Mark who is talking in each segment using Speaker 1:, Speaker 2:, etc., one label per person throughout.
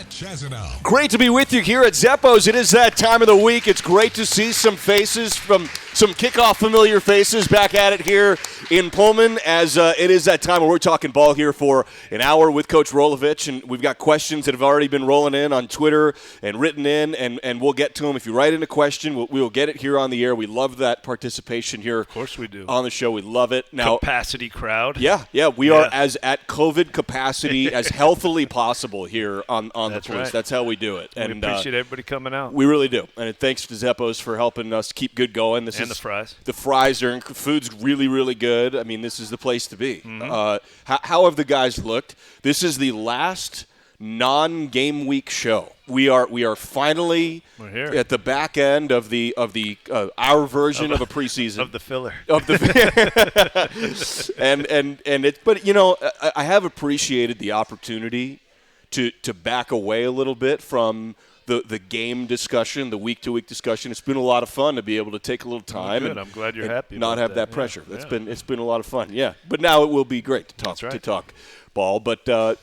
Speaker 1: Matt Chazanow.
Speaker 2: Great to be with you here at Zeppo's. It is that time of the week. It's great to see some faces from some kickoff familiar faces back at it here in Pullman as it is that time where we're talking ball here for an hour with Coach Rolovich. And we've got questions that have already been rolling in on Twitter and written in, and we'll get to them. If you write in a question, we'll get it here on the air. We love that participation here.
Speaker 3: Of course we do.
Speaker 2: On the show. We love it. Now,
Speaker 3: capacity crowd.
Speaker 2: Yeah, we are as at COVID capacity as healthily possible here on the place.
Speaker 3: Right.
Speaker 2: That's how we do it.
Speaker 3: And we appreciate everybody coming out.
Speaker 2: We really do. And thanks to Zeppo's for helping us keep good going.
Speaker 3: And the fries.
Speaker 2: The fries are food's really, really good. I mean, this is the place to be.
Speaker 3: Mm-hmm.
Speaker 2: How have the guys looked? This is the last non-game week show. We are finally at the back end of our version of a preseason
Speaker 3: of the filler
Speaker 2: but I have appreciated the opportunity to back away a little bit from the game discussion, the week-to-week discussion. It's been a lot of fun to be able to take a little time.
Speaker 3: Good. I'm glad you're happy.
Speaker 2: Not have that pressure. It's been a lot of fun. Yeah, but now it will be great to talk ball. But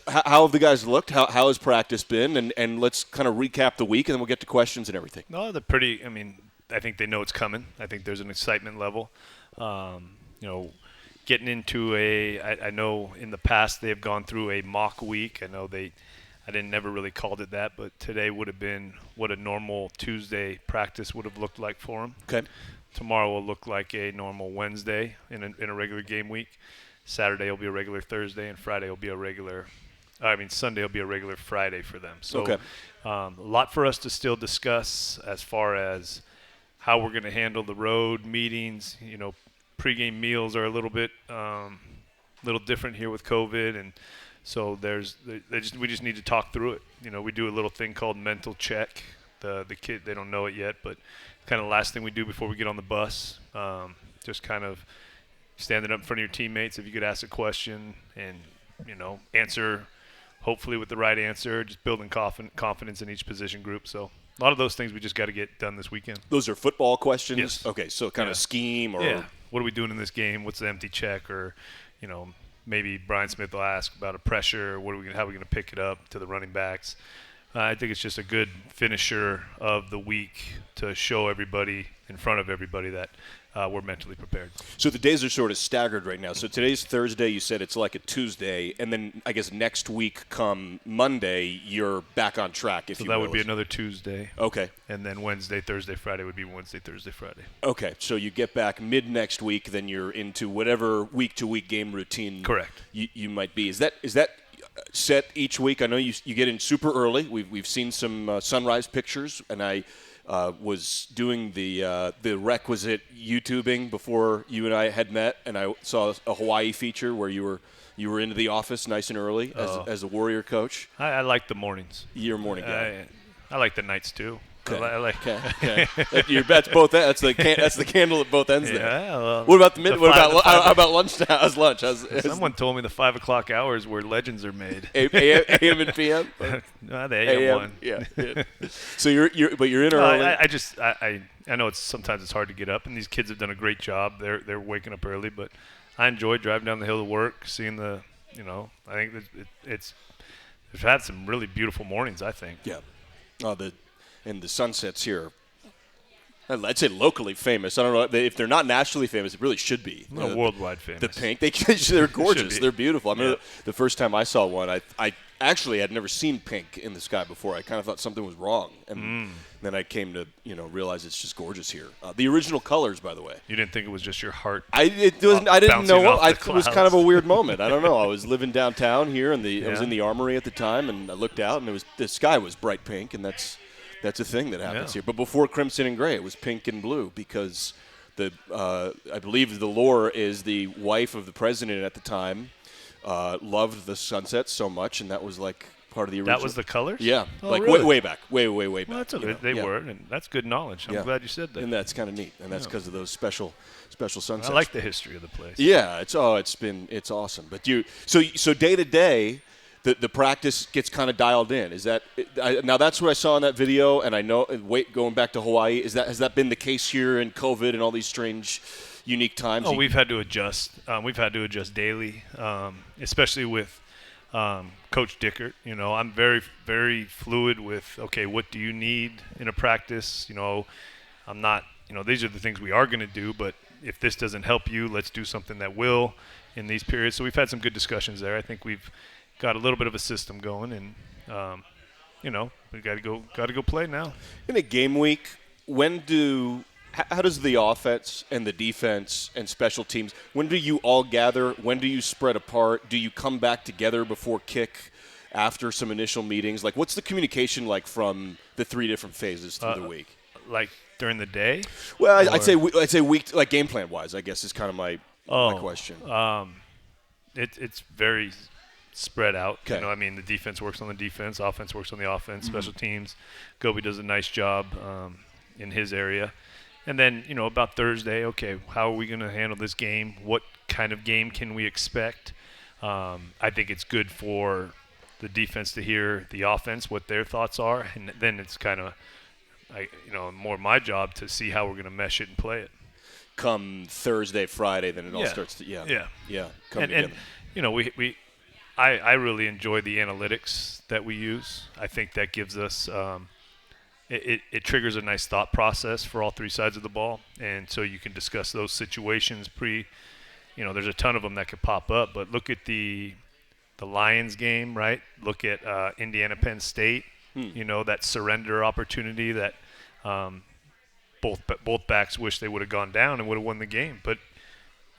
Speaker 2: how have the guys looked? How has practice been? And let's kind of recap the week, and then we'll get to questions and everything.
Speaker 3: No, they're pretty. I mean, I think they know it's coming. I think there's an excitement level. Getting into I know in the past they have gone through a mock week. I never really called it that, but today would have been what a normal Tuesday practice would have looked like for them.
Speaker 2: Okay.
Speaker 3: Tomorrow will look like a normal Wednesday in a regular game week. Saturday will be a regular Thursday, and Sunday will be a regular Friday for them. So a lot for us to still discuss as far as how we're going to handle the road meetings. Pregame meals are a little bit different here with COVID, and so we just need to talk through it. We do a little thing called mental check. The kid, they don't know it yet, but kind of the last thing we do before we get on the bus, just kind of standing up in front of your teammates. If you could ask a question and answer hopefully with the right answer, just building confidence in each position group. So a lot of those things we just got to get done this weekend.
Speaker 2: Those are football questions?
Speaker 3: Yes.
Speaker 2: Okay, so kind of scheme or
Speaker 3: what are we doing in this game? What's the empty check? Or maybe Brian Smith will ask about a pressure. How are we going to pick it up to the running backs? I think it's just a good finisher of the week to show everybody in front of everybody that we're mentally prepared.
Speaker 2: So the days are sort of staggered right now. So today's Thursday. You said it's like a Tuesday, and then I guess next week come Monday, you're back on track.
Speaker 3: So that would be another Tuesday.
Speaker 2: Okay.
Speaker 3: And then Wednesday, Thursday, Friday would be Wednesday, Thursday, Friday.
Speaker 2: Okay. So you get back mid next week, then you're into whatever week-to-week game routine.
Speaker 3: Correct.
Speaker 2: You might be. Is that set each week? I know you get in super early. We've seen some sunrise pictures, and I was doing the requisite YouTubing before you and I had met, and I saw a Hawaii feature where you were into the office nice and early as a Warrior coach.
Speaker 3: I like the mornings.
Speaker 2: You're a morning guy.
Speaker 3: I like the nights too.
Speaker 2: Okay. Okay. That's both. That's the candle at both ends there.
Speaker 3: Well,
Speaker 2: what about the mid? How about lunch? How's lunch?
Speaker 3: Someone told me the 5 o'clock hours where legends are made.
Speaker 2: AM and PM.
Speaker 3: No, the AM one.
Speaker 2: Yeah. So you're in early.
Speaker 3: I know sometimes it's hard to get up, and these kids have done a great job. They're waking up early, but I enjoy driving down the hill to work, seeing the. I think it's. We've had some really beautiful mornings. I think.
Speaker 2: Yeah. And the sunsets here, I'd say locally famous. I don't know if they're not nationally famous. It really should be.
Speaker 3: Worldwide famous.
Speaker 2: The pink, they're gorgeous. They're beautiful. I mean, the first time I saw one, I actually had never seen pink in the sky before. I kind of thought something was wrong, and then I came to realize it's just gorgeous here. The original colors, by the way.
Speaker 3: You didn't think it was just your heart?
Speaker 2: I didn't know. It was kind of a weird moment. I don't know. I was living downtown here, and I was in the Armory at the time, and I looked out, and the sky was bright pink, and that's a thing that happens here. But before crimson and gray, it was pink and blue because I believe the lore is the wife of the president at the time loved the sunsets so much, and that was like part of the original.
Speaker 3: That was the colors?
Speaker 2: Yeah.
Speaker 3: Really?
Speaker 2: way back. Way back.
Speaker 3: Well, that's okay. They were, and that's good knowledge. I'm glad you said that.
Speaker 2: And that's kind of neat, and that's because of those special sunsets.
Speaker 3: I like the history of the place.
Speaker 2: Yeah, it's awesome. But so day to day, the practice gets kind of dialed in. Is that now? That's what I saw in that video, and I know. Going back to Hawaii, has that been the case here in COVID and all these strange, unique times?
Speaker 3: Oh, we've had to adjust. We've had to adjust daily, especially with Coach Dickert, I'm very, very fluid with, okay, what do you need in a practice? I'm not, these are the things we are going to do, but if this doesn't help you, let's do something that will in these periods. So we've had some good discussions there. I think we've got a little bit of a system going, and we got to go play now.
Speaker 2: In a game week, how does the offense and the defense and special teams, when do you all gather? When do you spread apart? Do you come back together before kick after some initial meetings? Like, what's the communication like from the 3 different phases through the week?
Speaker 3: Like during the day?
Speaker 2: Well, I'd say week, like game plan wise, I guess is kind of my question.
Speaker 3: It's very spread out.
Speaker 2: Okay.
Speaker 3: The defense works on the defense, offense works on the offense, special teams. Gobi does a nice job in his area. And then, about Thursday, okay, how are we going to handle this game? What kind of game can we expect? I think it's good for the defense to hear the offense, what their thoughts are, and then it's kind of, more my job to see how we're going to mesh it and play it.
Speaker 2: Come Thursday, Friday, then it all starts to come together.
Speaker 3: And I really enjoy the analytics that we use. I think that gives us it triggers a nice thought process for all 3 sides of the ball, and so you can discuss those situations there's a ton of them that could pop up, but look at the Lions game, right? Look at Indiana Penn State, that surrender opportunity that both backs wish they would have gone down and would have won the game, but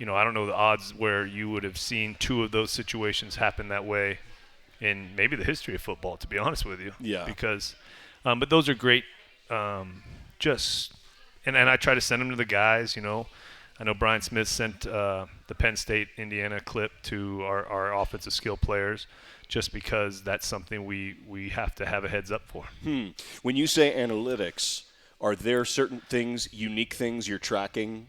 Speaker 3: I don't know the odds where you would have seen 2 of those situations happen that way in maybe the history of football, to be honest with you.
Speaker 2: Yeah.
Speaker 3: Because but those are great. And I try to send them to the guys. I know Brian Smith sent the Penn State Indiana clip to our offensive skill players, just because that's something we have to have a heads up for.
Speaker 2: When you say analytics, are there certain things, unique things you're tracking?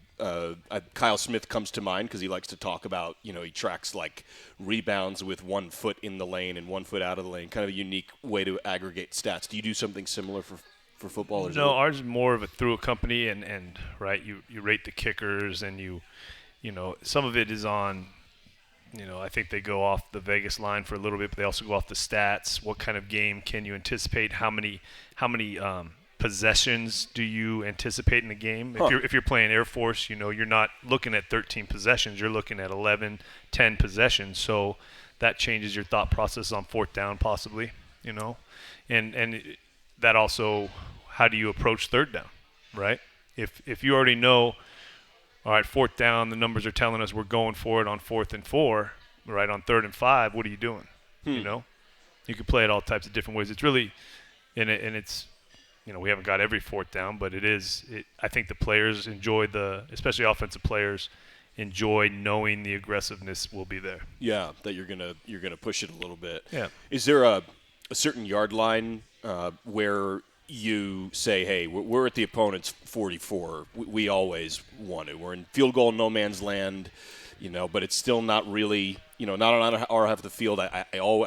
Speaker 2: Kyle Smith comes to mind because he likes to talk about, he tracks like rebounds with 1 foot in the lane and 1 foot out of the lane, kind of a unique way to aggregate stats. Do you do something similar for football?
Speaker 3: No, ours is more of a through a company and right, you rate the kickers and you some of it is on, I think they go off the Vegas line for a little bit, but they also go off the stats. What kind of game can you anticipate? How many possessions do you anticipate in the game? If you're playing Air Force, you're not looking at 13 possessions. You're looking at 11, 10 possessions. So that changes your thought process on 4th down possibly, And that also, how do you approach 3rd down, right? If you already know, all right, 4th down, the numbers are telling us we're going for it on 4th and 4, right, on 3rd and 5, what are you doing? You can play it all types of different ways. It's really, and it's, we haven't got every 4th down, but I think the players enjoy especially offensive players enjoy knowing the aggressiveness will be there.
Speaker 2: Yeah, that you're gonna push it a little bit.
Speaker 3: Yeah.
Speaker 2: Is there a certain yard line where you say, hey, we're at the opponent's 44. We always want to. We're in field goal no man's land, but it's still not really, not on our half of the field. I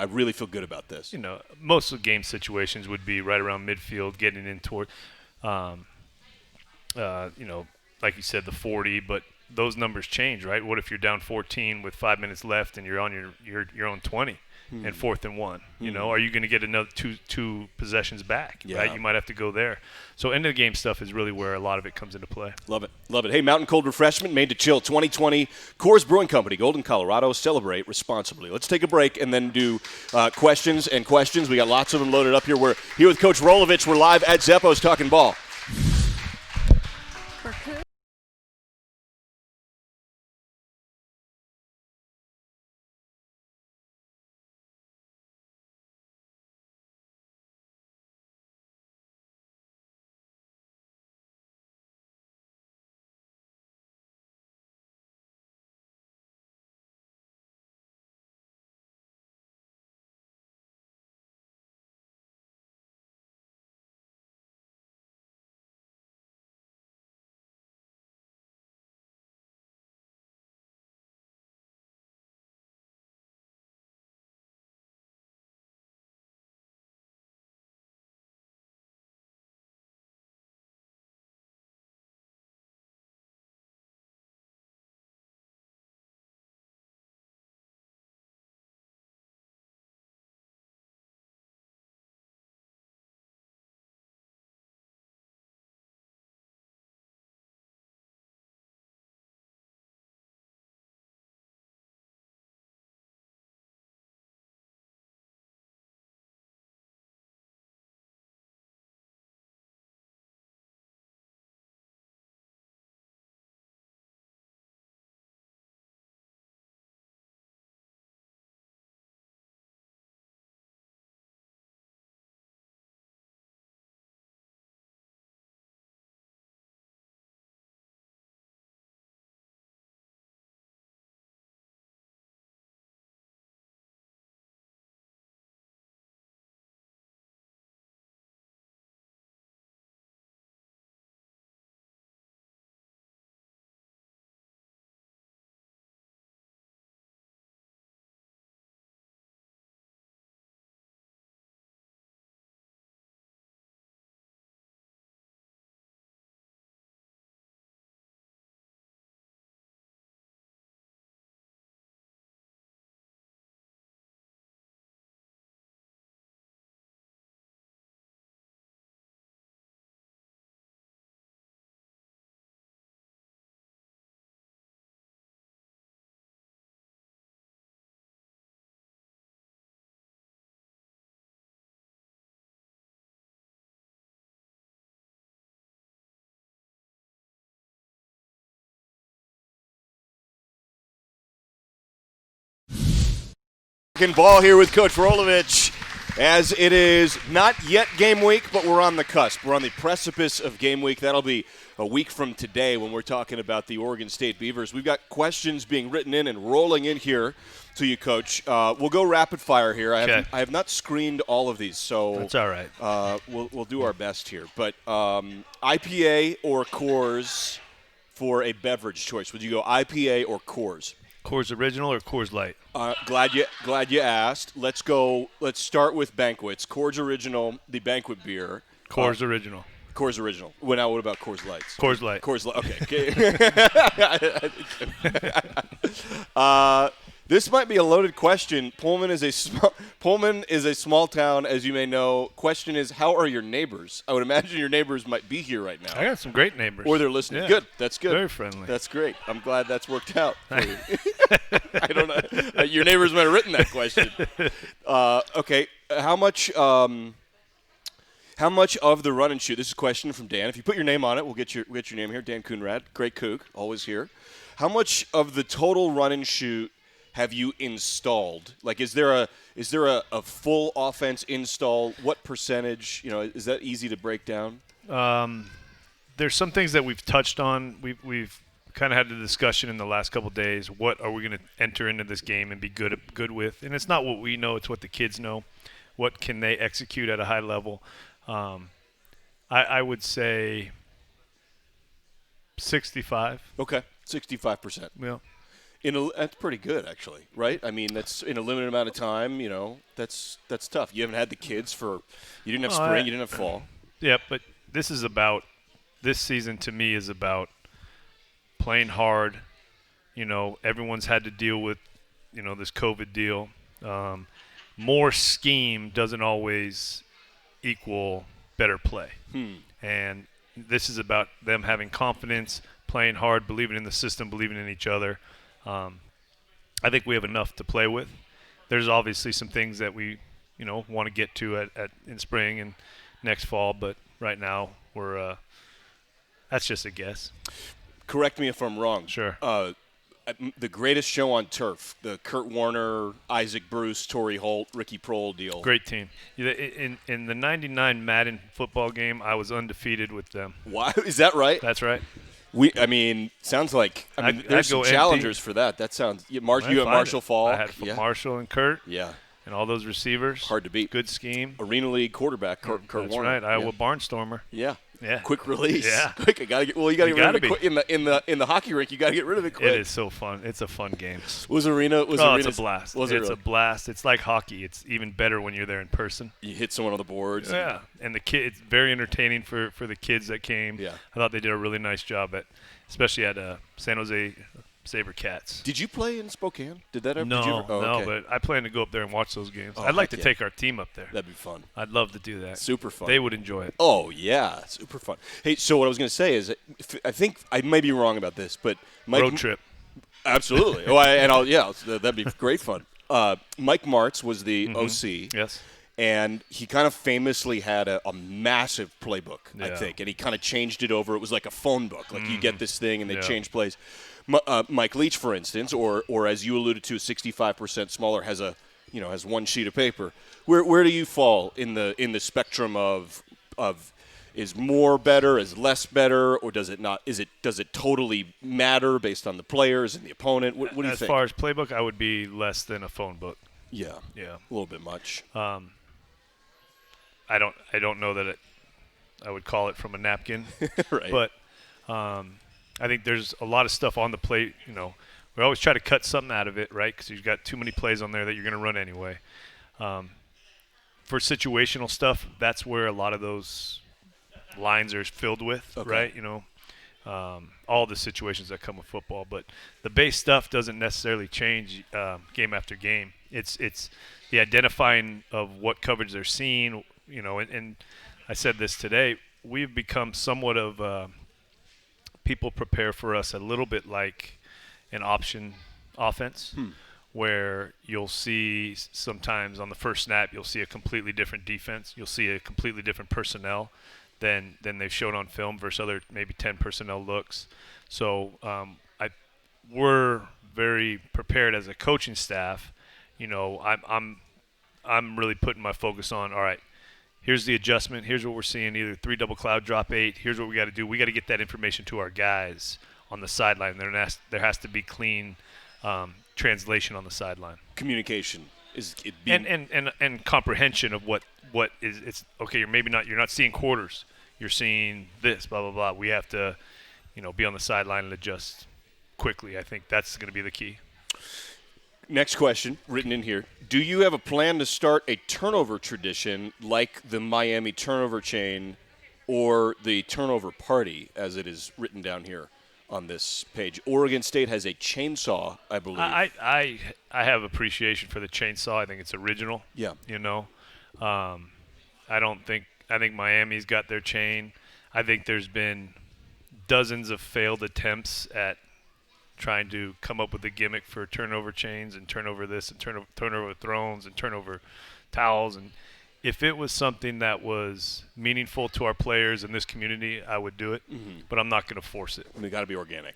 Speaker 2: really feel good about this.
Speaker 3: Most of the game situations would be right around midfield, getting in toward, like you said, the 40, but those numbers change, right? What if you're down 14 with 5 minutes left and you're on your own 20 and 4th and 1? Are you going to get another two possessions back?
Speaker 2: Yeah.
Speaker 3: Right? You might have to go there. So end of the game stuff is really where a lot of it comes into play.
Speaker 2: Love it. Hey, Mountain Cold Refreshment made to chill 2020. Coors Brewing Company, Golden, Colorado. Celebrate responsibly. Let's take a break and then do questions. We got lots of them loaded up here. We're here with Coach Rolovich. We're live at Zeppo's talking ball. Ball here with Coach Rolovich, as it is not yet game week, but we're on the cusp. We're on the precipice of game week. That'll be a week from today when we're talking about the Oregon State Beavers. We've got questions being written in and rolling in here to you, Coach. We'll go rapid fire here. I have not screened all of these, so
Speaker 3: that's all right.
Speaker 2: We'll do our best here. But IPA or Coors for a beverage choice? Would you go IPA or Coors?
Speaker 3: Coors Original or Coors Light?
Speaker 2: Glad you asked. Let's start with banquets. Coors Original, the banquet beer.
Speaker 3: Coors Original.
Speaker 2: Coors Original. Well, now what about Coors Lights?
Speaker 3: Coors Light.
Speaker 2: Coors Light. Okay. This might be a loaded question. Pullman is a small town, as you may know. Question is, how are your neighbors? I would imagine your neighbors might be here right now.
Speaker 3: I got some great neighbors.
Speaker 2: Or they're listening.
Speaker 3: Yeah.
Speaker 2: Good. That's good.
Speaker 3: Very friendly.
Speaker 2: That's great. I'm glad that's worked out for you. I don't know. Your neighbors might have written that question. Okay. How much of the run and shoot? This is a question from Dan. If you put your name on it, we'll get your name here. Dan Coonrad, great kook, always here. How much of the total run and shoot have you installed? Like, is there a full offense install? What percentage? Is that easy to break down?
Speaker 3: There's some things that we've touched on. We've kind of had the discussion in the last couple of days. What are we going to enter into this game and be good with? And it's not what we know; it's what the kids know. What can they execute at a high level? I would say 65.
Speaker 2: Okay, 65%.
Speaker 3: Yeah.
Speaker 2: That's pretty good, actually, right? I mean, that's in a limited amount of time. That's tough. You haven't had the kids you didn't have spring, you didn't have fall.
Speaker 3: Yeah, but this season to me is about playing hard. Everyone's had to deal with, this COVID deal. More scheme doesn't always equal better play. And this is about them having confidence, playing hard, believing in the system, believing in each other. I think we have enough to play with. There's obviously some things that we, want to get to in spring and next fall, but right now we're that's just a guess.
Speaker 2: Correct me if I'm wrong.
Speaker 3: Sure.
Speaker 2: The greatest show on turf, the Kurt Warner, Isaac Bruce, Torrey Holt, Ricky Prohl deal.
Speaker 3: Great team. In the 99 Madden football game, I was undefeated with them.
Speaker 2: Wow, is that right?
Speaker 3: That's right.
Speaker 2: Sounds like there's some challengers for that. That sounds you have Marshall Falk.
Speaker 3: I had Marshall and Kurt.
Speaker 2: Yeah.
Speaker 3: And all those receivers.
Speaker 2: Hard to beat.
Speaker 3: Good scheme.
Speaker 2: Arena League quarterback Kurt
Speaker 3: That's
Speaker 2: Warner.
Speaker 3: Right. Iowa Barnstormer.
Speaker 2: Yeah.
Speaker 3: Yeah.
Speaker 2: Quick release.
Speaker 3: Yeah.
Speaker 2: Quick. You got to get rid of it quick. In the hockey rink. You got to get rid of it quick.
Speaker 3: It is so fun. It's a fun game.
Speaker 2: Was Arena?
Speaker 3: It's a blast.
Speaker 2: Was it really?
Speaker 3: A blast. It's like hockey. It's even better when you're there in person.
Speaker 2: You hit someone on the boards.
Speaker 3: Yeah. And it's very entertaining for the kids that came.
Speaker 2: Yeah.
Speaker 3: I thought they did a really nice job especially at San Jose SaberCats.
Speaker 2: Did you play in Spokane? Did that ever?
Speaker 3: No,
Speaker 2: okay.
Speaker 3: But I plan to go up there and watch those games. I'd like to take our team up there.
Speaker 2: That'd be fun.
Speaker 3: I'd love to do that.
Speaker 2: Super fun.
Speaker 3: They would enjoy it.
Speaker 2: Oh, yeah. Super fun. Hey, so what I was going to say is I think I may be wrong about this, but
Speaker 3: road trip.
Speaker 2: Absolutely. That'd be great fun. Mike Martz was the OC.
Speaker 3: Yes.
Speaker 2: And he kind of famously had a massive playbook, I think, and he kind of changed it over. It was like a phone book. Like you get this thing and they change plays. Mike Leach, for instance, or as you alluded to, 65% smaller, has one sheet of paper. Where do you fall in the spectrum of is more better, is less better, or does it not? Does it totally matter based on the players and the opponent? What do you think?
Speaker 3: As far as playbook, I would be less than a phone book.
Speaker 2: Yeah,
Speaker 3: a
Speaker 2: little bit much.
Speaker 3: I don't know that I would call it from a napkin,
Speaker 2: right?
Speaker 3: But I think there's a lot of stuff on the plate. We always try to cut something out of it, right? Because you've got too many plays on there that you're going to run anyway. For situational stuff, that's where a lot of those lines are filled with, right? All the situations that come with football, but the base stuff doesn't necessarily change game after game. It's the identifying of what coverage they're seeing. And I said this today, we've become somewhat of people prepare for us a little bit like an option offense where you'll see sometimes on the first snap, you'll see a completely different defense. You'll see a completely different personnel than they've shown on film versus other maybe 10 personnel looks. So we're very prepared as a coaching staff. I'm really putting my focus on, all right, here's the adjustment. Here's what we're seeing, either 3 double cloud, drop 8. Here's what we got to do. We got to get that information to our guys on the sideline. There has to be clean translation on the sideline.
Speaker 2: Communication is it
Speaker 3: being and comprehension of what is it's okay. You're not seeing quarters. You're seeing this, blah blah blah. We have to, be on the sideline and adjust quickly. I think that's going to be the key.
Speaker 2: Next question, written in here. Do you have a plan to start a turnover tradition like the Miami turnover chain or the turnover party, as it is written down here on this page? Oregon State has a chainsaw, I believe.
Speaker 3: I have appreciation for the chainsaw. I think it's original.
Speaker 2: Yeah.
Speaker 3: I think Miami's got their chain. I think there's been dozens of failed attempts at trying to come up with a gimmick for turnover chains and turnover this and turnover thrones and turnover towels. And if it was something that was meaningful to our players in this community, I would do it. Mm-hmm. But I'm not going to force it.
Speaker 2: I mean, got to be organic.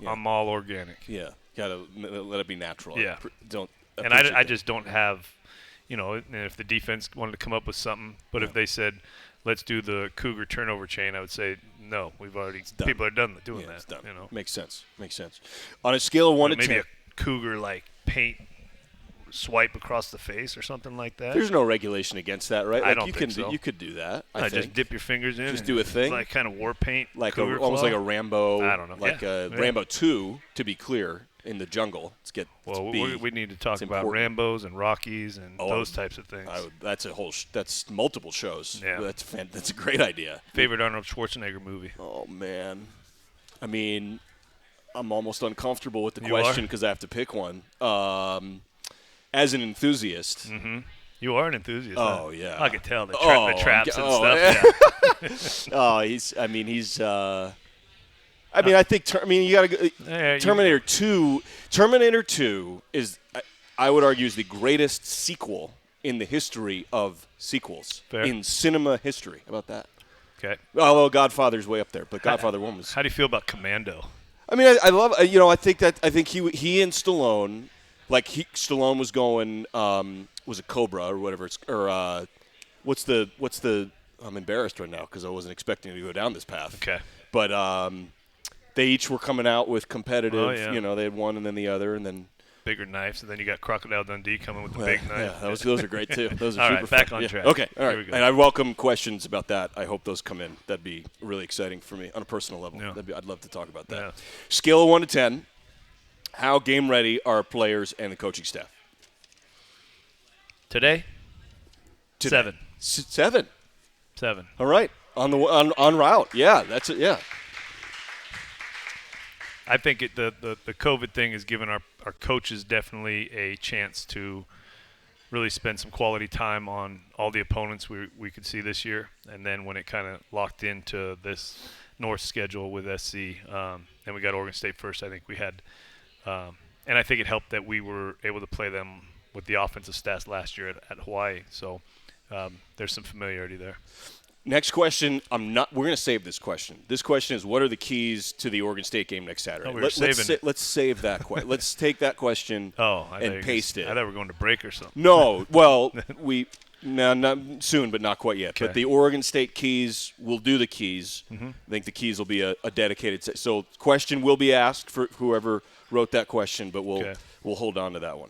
Speaker 3: I'm all organic.
Speaker 2: Yeah, got to let it be natural.
Speaker 3: Yeah. I just don't have, if the defense wanted to come up with something, but if they said, let's do the Cougar turnover chain, I would say, no, people are done doing that.
Speaker 2: It's done. Makes sense. On a scale of 1 to 10.
Speaker 3: Maybe a Cougar, paint swipe across the face or something like that.
Speaker 2: There's no regulation against that, right?
Speaker 3: I don't think so.
Speaker 2: You could do that, I think.
Speaker 3: Just dip your fingers in.
Speaker 2: Just do a thing.
Speaker 3: Like kind of war paint.
Speaker 2: Almost like a Rambo.
Speaker 3: I don't know.
Speaker 2: Like Rambo 2, to be clear, in the jungle.
Speaker 3: We need to talk about Rambos and Rockies and those types of things.
Speaker 2: That's multiple shows.
Speaker 3: Yeah.
Speaker 2: That's a great idea.
Speaker 3: Favorite Arnold Schwarzenegger movie?
Speaker 2: Oh, man. I mean, I'm almost uncomfortable with the question because I have to pick one. As an enthusiast.
Speaker 3: Mm-hmm. You are an enthusiast.
Speaker 2: Oh, yeah.
Speaker 3: I could tell the traps and stuff.
Speaker 2: Yeah. I think you got to go. Terminator 2. Terminator 2 is, I would argue, is the greatest sequel in the history of sequels.
Speaker 3: Fair.
Speaker 2: In cinema history. How about that?
Speaker 3: Okay.
Speaker 2: Although Godfather's way up there, but Godfather 1 was.
Speaker 3: How do you feel about Commando?
Speaker 2: I mean, I love. I think he and Stallone. Stallone was going, was it Cobra or whatever what's the, I'm embarrassed right now because I wasn't expecting to go down this path.
Speaker 3: Okay.
Speaker 2: But they each were coming out with competitive, they had one and then the other and then.
Speaker 3: Bigger knives, and then you got Crocodile Dundee coming with the big knife.
Speaker 2: Yeah, those are great too. Those are
Speaker 3: all
Speaker 2: super
Speaker 3: right, back
Speaker 2: fun.
Speaker 3: on track.
Speaker 2: Okay, all right. And I welcome questions about that. I hope those come in. That'd be really exciting for me on a personal level.
Speaker 3: Yeah.
Speaker 2: I'd love to talk about that.
Speaker 3: Yeah.
Speaker 2: Scale of 1 to 10. How game ready are players and the coaching staff?
Speaker 3: Today? 7.
Speaker 2: 7.
Speaker 3: 7.
Speaker 2: All right. On route. Yeah, that's it. Yeah.
Speaker 3: I think the COVID thing has given our coaches definitely a chance to really spend some quality time on all the opponents we could see this year. And then when it kind of locked into this North schedule with SC, and we got Oregon State first, I think we had and I think it helped that we were able to play them with the offensive stats last year at Hawaii. So there's some familiarity there.
Speaker 2: Next question. We're going to save this question. This question is, what are the keys to the Oregon State game next Saturday?
Speaker 3: Let's
Speaker 2: save that question. Let's take that question and paste it.
Speaker 3: I thought we were going to break or something.
Speaker 2: No. Well, not soon, but not quite yet.
Speaker 3: Okay.
Speaker 2: But the Oregon State keys, we'll do the keys. Mm-hmm. I think the keys will be a dedicated – so question will be asked for whoever wrote that question, but we'll hold on to that one.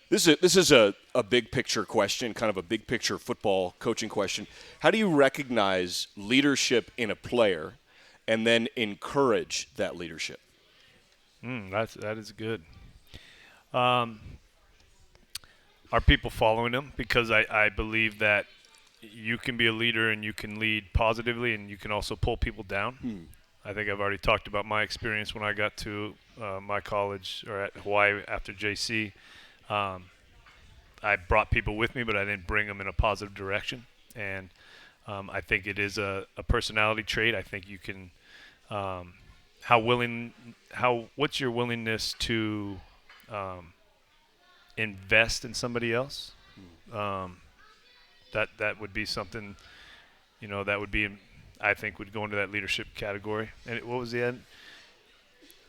Speaker 2: This is a big picture question, kind of a big picture football coaching question. How do you recognize leadership in a player and then encourage that leadership?
Speaker 3: That is good. Are people following him? Because I believe that you can be a leader and you can lead positively and you can also pull people down. I think I've already talked about my experience when I got to my college or at Hawaii after JC. I brought people with me, but I didn't bring them in a positive direction. And I think it is a personality trait. I think you can what's your willingness to invest in somebody else? That would be something, that would be, I think, would go into that leadership category. And what was the end?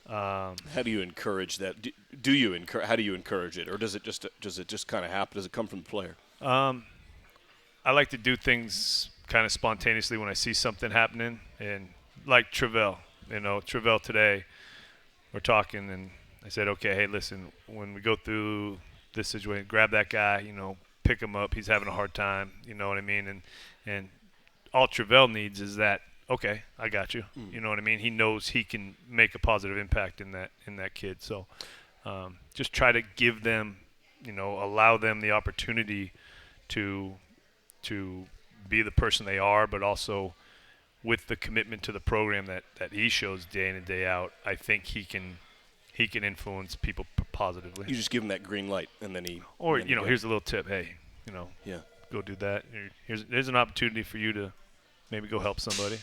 Speaker 2: How do you encourage that? Do you encourage? How do you encourage it, or does it just kind of happen? Does it come from the player?
Speaker 3: I like to do things kind of spontaneously when I see something happening, and like Travell, Travell today, we're talking, and I said, okay, hey, listen, when we go through this situation, grab that guy, pick him up. He's having a hard time, you know what I mean? And all Travell needs is that, okay, I got you. You know what I mean? He knows he can make a positive impact in that kid. So just try to give them, allow them the opportunity to be the person they are, but also with the commitment to the program that he shows day in and day out, I think he can influence people positively.
Speaker 2: You just give him that green light, and then
Speaker 3: here's a little tip. Hey, go do that. There's an opportunity for you to maybe go help somebody.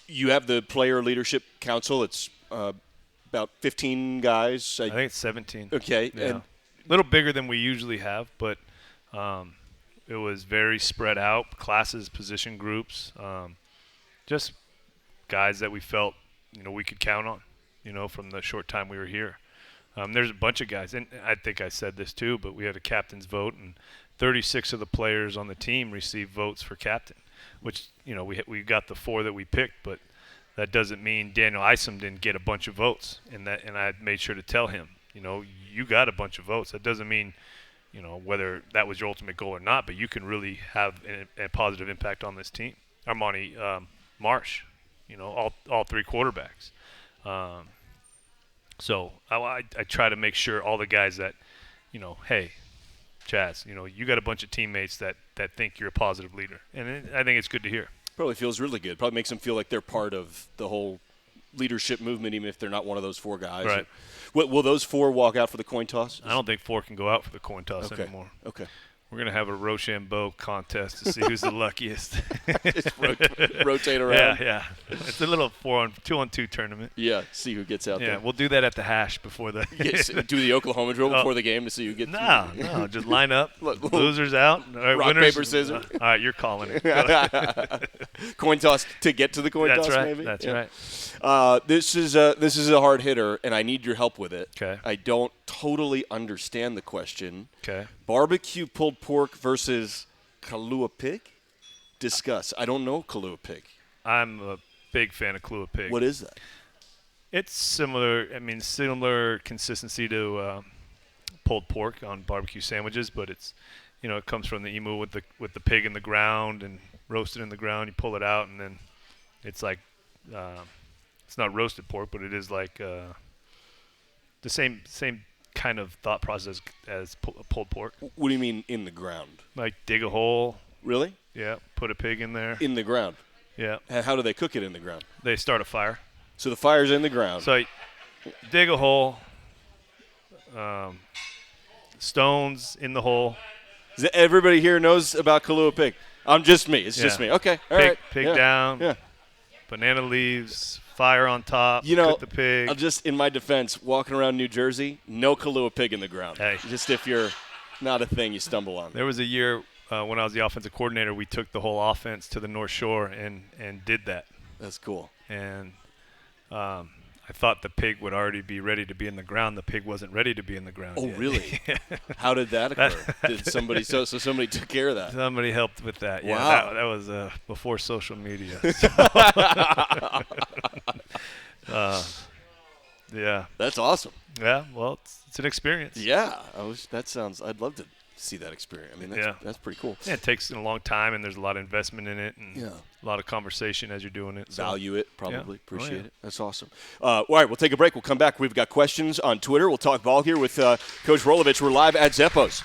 Speaker 2: You have the player leadership council. It's about 15 guys.
Speaker 3: I think it's 17.
Speaker 2: Okay,
Speaker 3: yeah.
Speaker 2: And
Speaker 3: a little bigger than we usually have, but it was very spread out. Classes, position groups, just guys that we felt we could count on. From the short time we were here. There's a bunch of guys, and I think I said this too, but we had a captain's vote, and 36 of the players on the team received votes for captain, which, we got the 4 that we picked, but that doesn't mean Daniel Isom didn't get a bunch of votes, and I made sure to tell him, you got a bunch of votes. That doesn't mean, whether that was your ultimate goal or not, but you can really have a positive impact on this team. Armani Marsh, all 3 quarterbacks. So I try to make sure all the guys that, hey, Chaz, you got a bunch of teammates that think you're a positive leader. And I think it's good to hear.
Speaker 2: Probably feels really good. Probably makes them feel like they're part of the whole leadership movement, even if they're not one of those 4 guys.
Speaker 3: Right.
Speaker 2: Will those 4 walk out for the coin toss?
Speaker 3: I don't think 4 can go out for the coin toss anymore.
Speaker 2: Okay.
Speaker 3: We're going to have a Rochambeau contest to see who's the luckiest.
Speaker 2: Just rotate around.
Speaker 3: Yeah. It's a little 2-on-2 tournament.
Speaker 2: Yeah, see who gets out there.
Speaker 3: Yeah, we'll do that at the hash before the
Speaker 2: yes, do the Oklahoma drill before the game to see who gets
Speaker 3: No, just line up. Losers out.
Speaker 2: Right, rock,
Speaker 3: winners,
Speaker 2: paper, scissors.
Speaker 3: All right, you're calling it.
Speaker 2: Coin toss to get to the coin toss,
Speaker 3: right.
Speaker 2: maybe?
Speaker 3: That's
Speaker 2: yeah.
Speaker 3: right.
Speaker 2: This is a hard hitter, and I need your help with it.
Speaker 3: Okay.
Speaker 2: I don't totally understand the question.
Speaker 3: Okay.
Speaker 2: Barbecue pulled pork versus Kahlua pig? Discuss. I don't know Kahlua pig.
Speaker 3: I'm a big fan of Kahlua pig.
Speaker 2: What is that?
Speaker 3: It's similar. Similar consistency to pulled pork on barbecue sandwiches, but it's, it comes from the emu with the pig in the ground and roasted in the ground. You pull it out, and then it's like it's not roasted pork, but it is like the same kind of thought process as pulled pork.
Speaker 2: What do you mean in the ground?
Speaker 3: Like dig a hole.
Speaker 2: Really?
Speaker 3: Yeah. Put a pig in there.
Speaker 2: In the ground?
Speaker 3: Yeah.
Speaker 2: How do they cook it in the ground?
Speaker 3: They start a fire.
Speaker 2: So the fire's in the ground.
Speaker 3: So dig a hole. Stones in the hole.
Speaker 2: Everybody here knows about Kahlua pig. Just me. It's just me. Okay. All right.
Speaker 3: Pig down. Yeah. Banana leaves. Fire on top. Cook the pig.
Speaker 2: I'll just, in my defense, walking around New Jersey, no Kahlua pig in the ground.
Speaker 3: Hey.
Speaker 2: Just if you're not a thing you stumble on.
Speaker 3: There was a year when I was the offensive coordinator, we took the whole offense to the North Shore and did that.
Speaker 2: That's cool.
Speaker 3: And I thought the pig would already be ready to be in the ground. The pig wasn't ready to be in the ground
Speaker 2: Oh,
Speaker 3: yet.
Speaker 2: Really? How did that occur? Did somebody so somebody took care of that?
Speaker 3: Somebody helped with that.
Speaker 2: Wow.
Speaker 3: Yeah, that was before social media. Yeah.
Speaker 2: That's awesome.
Speaker 3: Yeah, well, it's an experience.
Speaker 2: Yeah. I'd love to see that experience. That's pretty cool.
Speaker 3: Yeah, it takes a long time, and there's a lot of investment in it, and a lot of conversation as you're doing it. So.
Speaker 2: Value it, probably. Appreciate it. That's awesome. All right, we'll take a break. We'll come back. We've got questions on Twitter. We'll talk ball here with Coach Rolovich. We're live at Zeppo's.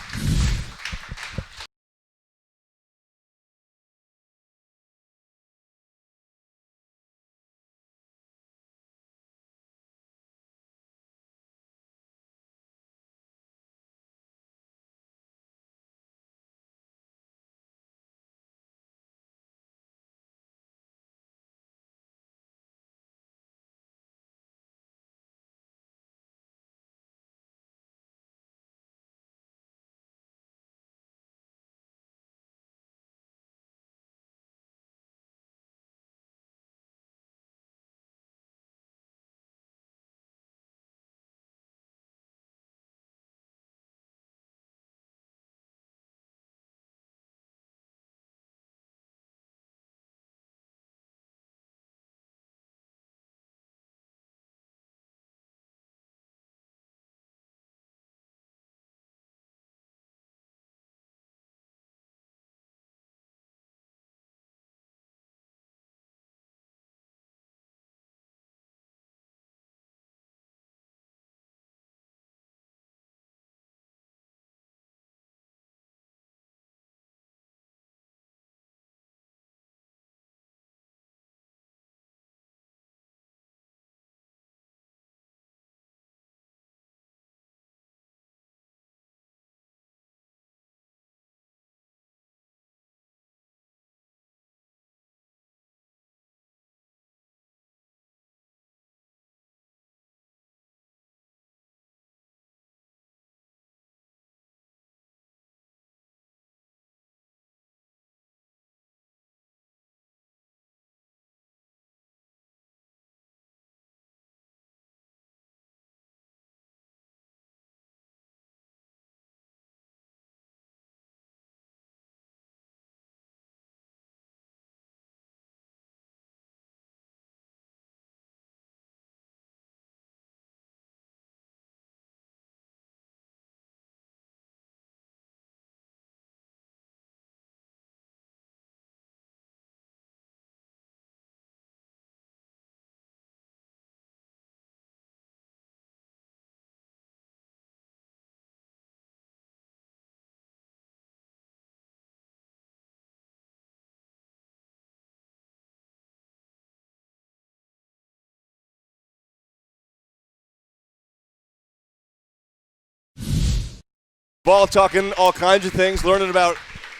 Speaker 2: Ball talking all kinds of things, learning about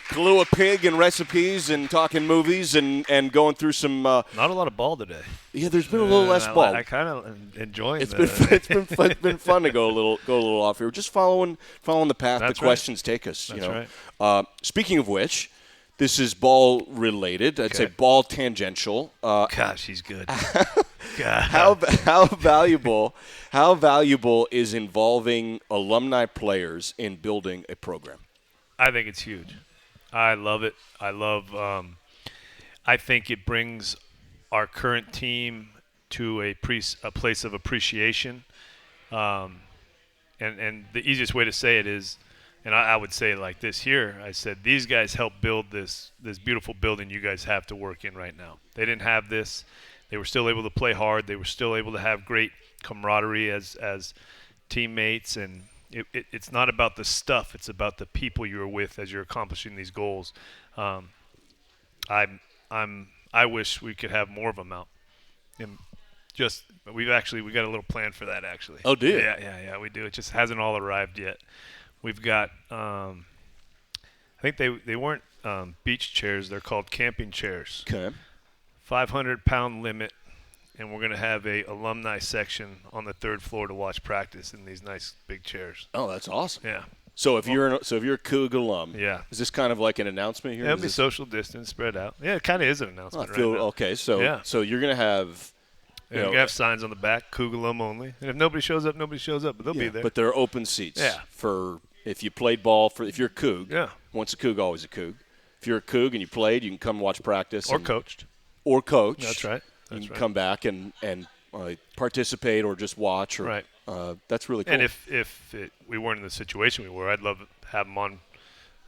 Speaker 2: Kahlua Pig and recipes and talking movies and going through some.
Speaker 3: Not a lot of ball today.
Speaker 2: Yeah, there's been a little less ball.
Speaker 3: I kind of enjoying
Speaker 2: it. It's been fun to go a little off here. Just following the path the questions take us.
Speaker 3: That's right.
Speaker 2: Speaking of which, this is ball related. I'd say ball tangential.
Speaker 3: Gosh, he's good.
Speaker 2: How valuable is involving alumni players in building a program?
Speaker 3: I think it's huge. I love it. I think it brings our current team to a place of appreciation. And the easiest way to say it is, and I would say it like this here, I said, these guys helped build this beautiful building you guys have to work in right now. They didn't have this. They were still able to play hard. They were still able to have great camaraderie as teammates. And it's not about the stuff. It's about the people you're with as you're accomplishing these goals. I wish we could have more of them out. And we got a little plan for that actually.
Speaker 2: Oh, do you?
Speaker 3: Yeah, we do. It just hasn't all arrived yet. We've got I think they weren't beach chairs. They're called camping chairs.
Speaker 2: Okay.
Speaker 3: 500-pound limit, and we're going to have a alumni section on the 3rd floor to watch practice in these nice big chairs.
Speaker 2: Oh, that's awesome.
Speaker 3: Yeah.
Speaker 2: So if you're a Coug alum,
Speaker 3: yeah,
Speaker 2: is this kind of like an announcement here?
Speaker 3: It'll be social distance spread out. Yeah, it kind of is an announcement.
Speaker 2: Okay, so so you're going to have.
Speaker 3: You're going to have signs on the back, Coug alum only. And if nobody shows up, nobody shows up, but they'll be there.
Speaker 2: But there are open seats.
Speaker 3: Yeah.
Speaker 2: For if you played ball if you're a Coug.
Speaker 3: Yeah.
Speaker 2: Once a Coug, always a Coug. If you're a Coug and you played, you can come watch practice.
Speaker 3: Or coached.
Speaker 2: Or coach.
Speaker 3: That's right.
Speaker 2: You can come back and participate or just watch.
Speaker 3: Right.
Speaker 2: That's really cool.
Speaker 3: And if we weren't in the situation we were, I'd love to have them on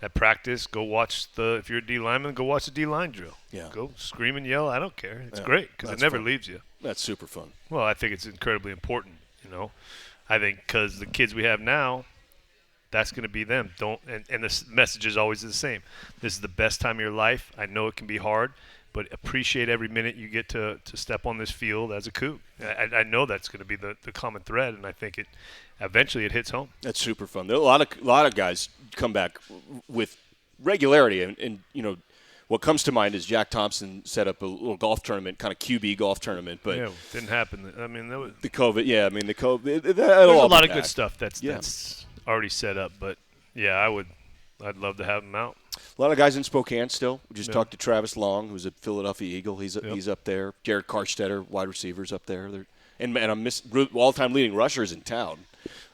Speaker 3: at practice. Go watch if you're a D lineman, go watch the D line drill.
Speaker 2: Yeah.
Speaker 3: Go scream and yell. I don't care. It's great because it never leaves you.
Speaker 2: That's super fun.
Speaker 3: Well, I think it's incredibly important. I think because the kids we have now, that's going to be them. And the message is always the same. This is the best time of your life. I know it can be hard, but appreciate every minute you get to step on this field as a Coug. I know that's going to be the common thread, and I think eventually it hits home.
Speaker 2: That's super fun. There are a lot of guys come back with regularity, and what comes to mind is Jack Thompson set up a little golf tournament, kind of QB golf tournament, but
Speaker 3: yeah, it didn't happen. I mean, that was
Speaker 2: the COVID. Yeah, I mean the COVID.
Speaker 3: There's a lot of good stuff that's already set up, but yeah, I'd love to have them out.
Speaker 2: A lot of guys in Spokane still. We just talked to Travis Long, who's a Philadelphia Eagle. He's up there. Jared Karstetter, wide receivers, up there. And I'm all-time leading rushers in town.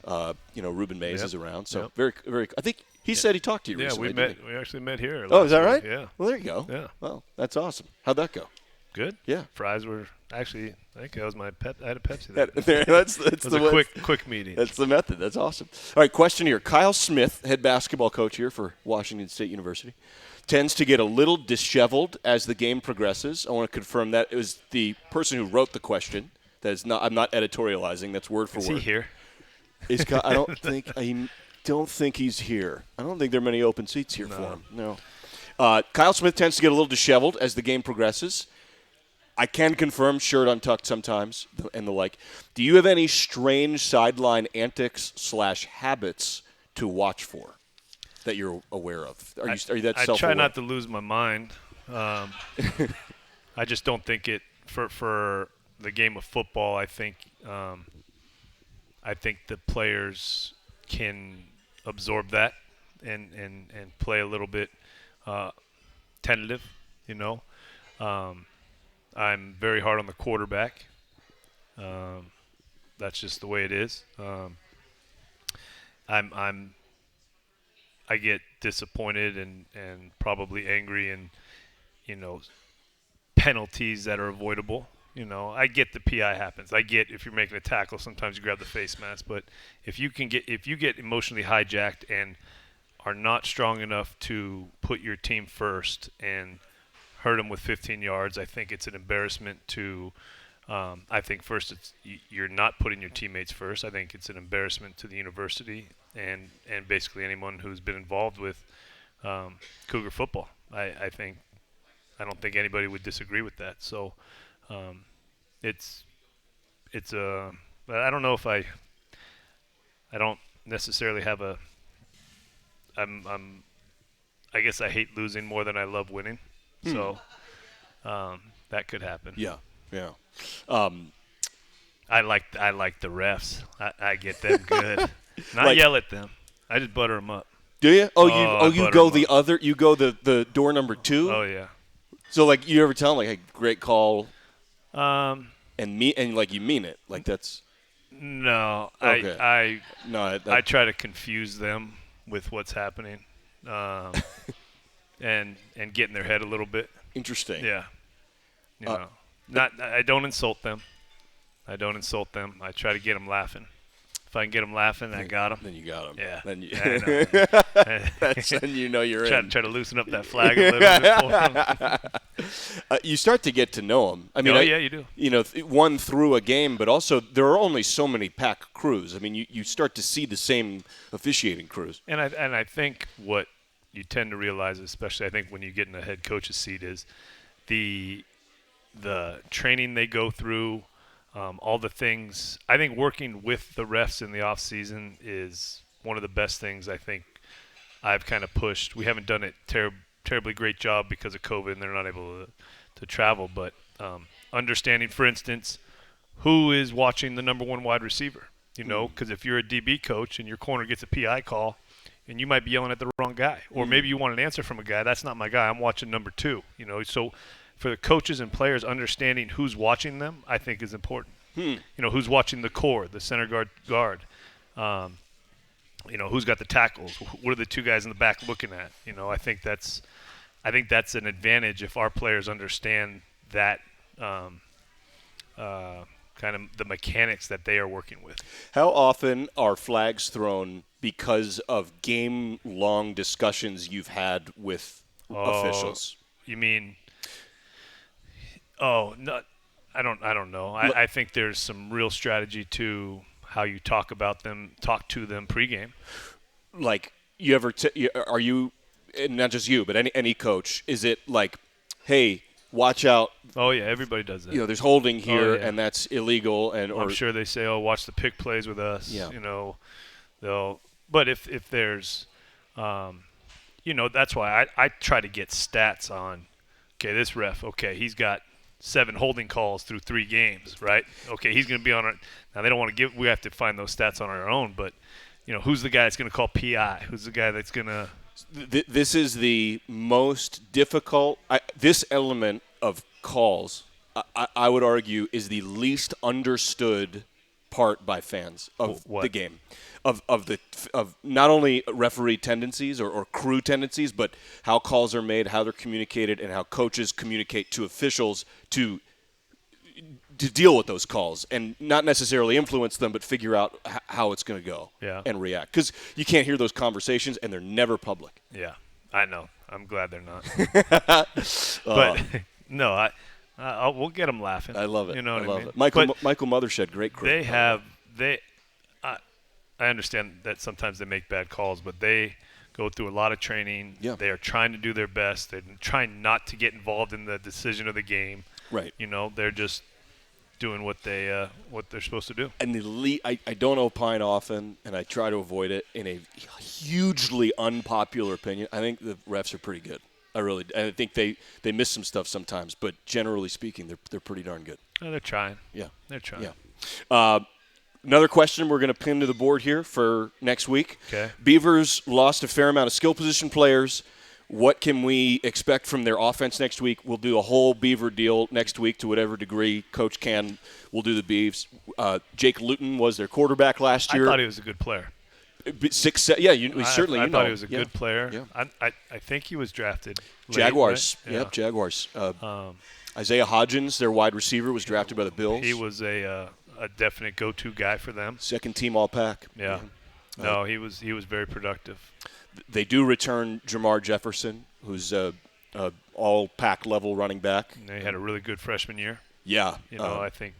Speaker 2: Ruben Mays is around. So very, very. I think he said he talked to you recently.
Speaker 3: Yeah, we actually met here.
Speaker 2: Oh, is that right?
Speaker 3: Yeah.
Speaker 2: Well, there you go.
Speaker 3: Yeah.
Speaker 2: Well, that's awesome. How'd that go?
Speaker 3: Good.
Speaker 2: Yeah.
Speaker 3: Fries were actually. I think that was my pet. I had a Pepsi.
Speaker 2: That's
Speaker 3: a quick meeting.
Speaker 2: That's the method. That's awesome. All right, question here. Kyle Smith, head basketball coach here for Washington State University, tends to get a little disheveled as the game progresses. I want to confirm that it was the person who wrote the question. That is not. I'm not editorializing. That's word for word.
Speaker 3: Is he here?
Speaker 2: I don't think he's here. I don't think there are many open seats here for him. No. Kyle Smith tends to get a little disheveled as the game progresses. I can confirm shirt untucked sometimes and the like. Do you have any strange sideline antics / habits to watch for that you're aware of? Are you that self-aware?
Speaker 3: I try not to lose my mind. I just don't think it for the game of football. I think the players can absorb that and play a little bit tentative. I'm very hard on the quarterback. That's just the way it is. I get disappointed and probably angry and penalties that are avoidable. I get the PI happens. I get if you're making a tackle, sometimes you grab the face mask. But if you get emotionally hijacked and are not strong enough to put your team first and hurt them with 15 yards, I think it's an embarrassment to. I think first you're not putting your teammates first. I think it's an embarrassment to the university and basically anyone who's been involved with Cougar football. I don't think anybody would disagree with that. So it's I don't know if I don't necessarily have a I guess I hate losing more than I love winning. So that could happen.
Speaker 2: Yeah.
Speaker 3: I like the refs. I get them good. Not yell at them. I just butter them up.
Speaker 2: Do you? You go the other. You go the door number 2.
Speaker 3: Oh yeah.
Speaker 2: So like you ever tell them like, hey, great call.
Speaker 3: And
Speaker 2: like you mean it. Like that's.
Speaker 3: No.
Speaker 2: Okay.
Speaker 3: I try to confuse them with what's happening, and get in their head a little bit.
Speaker 2: Interesting.
Speaker 3: Yeah. I don't insult them. I try to get them laughing. If I can get them laughing, I got them.
Speaker 2: Then you got them.
Speaker 3: Yeah.
Speaker 2: Then you,
Speaker 3: then
Speaker 2: you know you're in.
Speaker 3: Try to loosen up that flag a little bit for them.
Speaker 2: You start to get to know them. I mean,
Speaker 3: yeah, you do.
Speaker 2: One through a game, but also there are only so many pack crews. I mean, you start to see the same officiating crews.
Speaker 3: And I think what you tend to realize, especially I think when you get in a head coach's seat, is the training they go through. All the things. I think working with the refs in the off season is one of the best things I think I've kind of pushed. We haven't done it terribly great job because of COVID and they're not able to travel. But understanding, for instance, who is watching the number 1 wide receiver. Because if you're a DB coach and your corner gets a PI call, and you might be yelling at the wrong guy, or maybe you want an answer from a guy. That's not my guy. I'm watching number 2. So. For the coaches and players, understanding who's watching them, I think, is important. Who's watching the core, the center guard. Who's got the tackles? What are the 2 guys in the back looking at? I think that's an advantage if our players understand that kind of the mechanics that they are working with.
Speaker 2: How often are flags thrown because of game-long discussions you've had with officials?
Speaker 3: You mean? Oh, no, I don't know. I think there's some real strategy to how you talk to them pregame.
Speaker 2: Like you ever are you, and not just you, but any coach, is it like, hey, watch out?
Speaker 3: Oh yeah, everybody does that.
Speaker 2: There's holding here, and that's illegal. And
Speaker 3: I'm sure they say, oh, watch the pick plays with us.
Speaker 2: Yeah.
Speaker 3: But if there's, that's why I try to get stats on. Okay, this ref. Okay, he's got 7 holding calls through 3 games, right? Okay, he's going to be on it. Now, they don't want to we have to find those stats on our own, but, who's the guy that's going to call PI? Who's the guy that's going to –
Speaker 2: This is the most difficult – this element of calls, I would argue, is the least understood part by fans of the game. Of not only referee tendencies or crew tendencies, but how calls are made, how they're communicated, and how coaches communicate to officials to deal with those calls and not necessarily influence them, but figure out how it's going to go and react. Because you can't hear those conversations, and they're never public.
Speaker 3: Yeah, I know. I'm glad they're not. But no, we'll get them laughing.
Speaker 2: I love it.
Speaker 3: You know what I mean?
Speaker 2: Michael Mothershed, great crew.
Speaker 3: I understand that sometimes they make bad calls, but they go through a lot of training.
Speaker 2: Yeah.
Speaker 3: They are trying to do their best. They're trying not to get involved in the decision of the game.
Speaker 2: Right.
Speaker 3: They're just doing what they're supposed to do. And
Speaker 2: I don't opine often, and I try to avoid it. In a hugely unpopular opinion, I think the refs are pretty good. I think they miss some stuff sometimes, but generally speaking, they're pretty darn good.
Speaker 3: Oh, they're trying.
Speaker 2: Yeah.
Speaker 3: They're trying.
Speaker 2: Yeah. Another question we're going to pin to the board here for next week.
Speaker 3: Okay.
Speaker 2: Beavers lost a fair amount of skill position players. What can we expect from their offense next week? We'll do a whole Beaver deal next week to whatever degree Coach can. We'll do the Beavs. Jake Luton was their quarterback last year.
Speaker 3: I thought he was a good player.
Speaker 2: 6'7", yeah, certainly.
Speaker 3: I thought he was a good player.
Speaker 2: Yeah.
Speaker 3: I think he was drafted late,
Speaker 2: Jaguars.
Speaker 3: Right?
Speaker 2: Yep, Jaguars. Isaiah Hodgins, their wide receiver, was drafted by the Bills.
Speaker 3: He was a definite go-to guy for them.
Speaker 2: Second team All-Pac.
Speaker 3: Yeah. No, he was very productive.
Speaker 2: They do return Jamar Jefferson, who's a All-Pac level running back.
Speaker 3: And they had a really good freshman year.
Speaker 2: Yeah.
Speaker 3: I think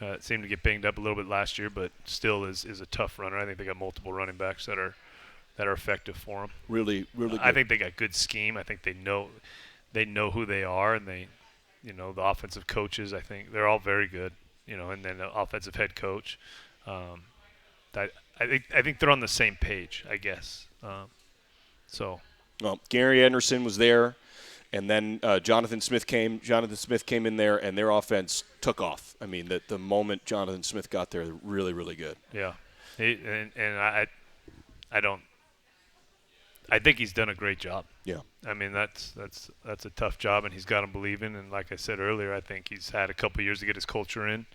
Speaker 3: it seemed to get banged up a little bit last year, but still is a tough runner. I think they got multiple running backs that are effective for them.
Speaker 2: Really, really good.
Speaker 3: I think they got good scheme. I think they know who they are, and they, the offensive coaches, I think they're all very good. And then the offensive head coach. I think they're on the same page, I guess. So,
Speaker 2: well, Gary Anderson was there, and then Jonathan Smith came. Jonathan Smith came in there, and their offense took off. I mean, the moment Jonathan Smith got there, really, really good.
Speaker 3: Yeah, I think he's done a great job.
Speaker 2: Yeah.
Speaker 3: I mean, that's a tough job, and he's got him believing. And like I said earlier, I think he's had a couple of years to get his culture in.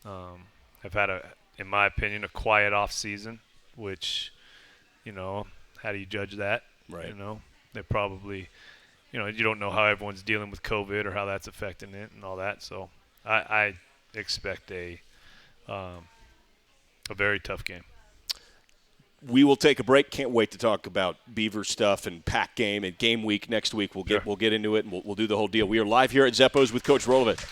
Speaker 3: I've had in my opinion, a quiet off season, which, how do you judge that?
Speaker 2: Right.
Speaker 3: They're probably, you don't know how everyone's dealing with COVID or how that's affecting it and all that. So I expect a very tough game.
Speaker 2: We will take a break. Can't wait to talk about Beaver stuff and Pack game and game week next week. We'll get into it, and we'll do the whole deal. We are live here at Zeppo's with Coach Rolovich.